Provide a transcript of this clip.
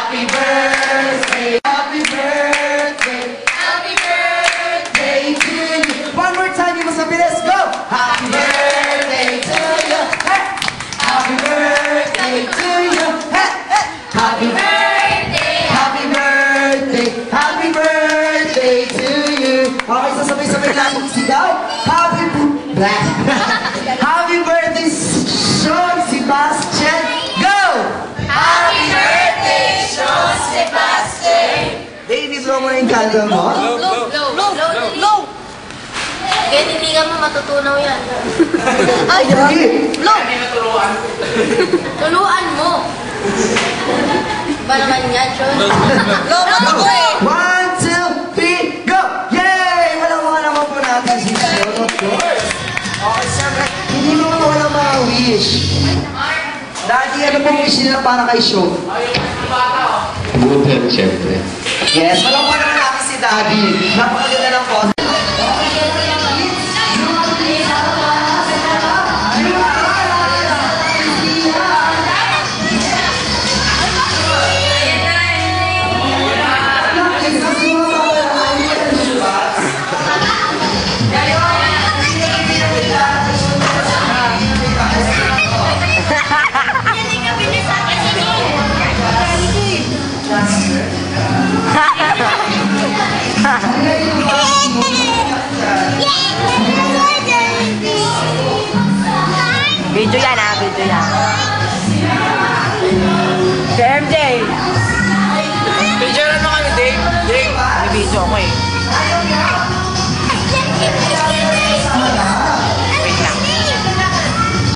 Happy birthday, happy birthday, happy birthday to you. One more time, you must have let's go. Happy birthday to you. Hey. Happy birthday to you. Hey. Hey. Happy birthday, happy birthday, happy birthday to you. Okay, sasabay-sabay natin sigaw. Happy happy birthday, Sean Sebastian. Go! Happy birthday, Sean Sebastian! Baby, blow mo na yung candle mo. Blow! Kaya tinigan mo, matutunaw yan. Ay, blow! Tuluan mo! Ba naman yan, Sean? Blow! One, two, three, go! Yay! Walang naman po natin si Sean, of course. Okay, siyempre, hindi mo walang mga wish. Daddy, ano pong wish nila para kay Sean? Good health, siyempre. Yes, walang naman natin si Daddy. Napakaganda ng photo. Video yan, video yan.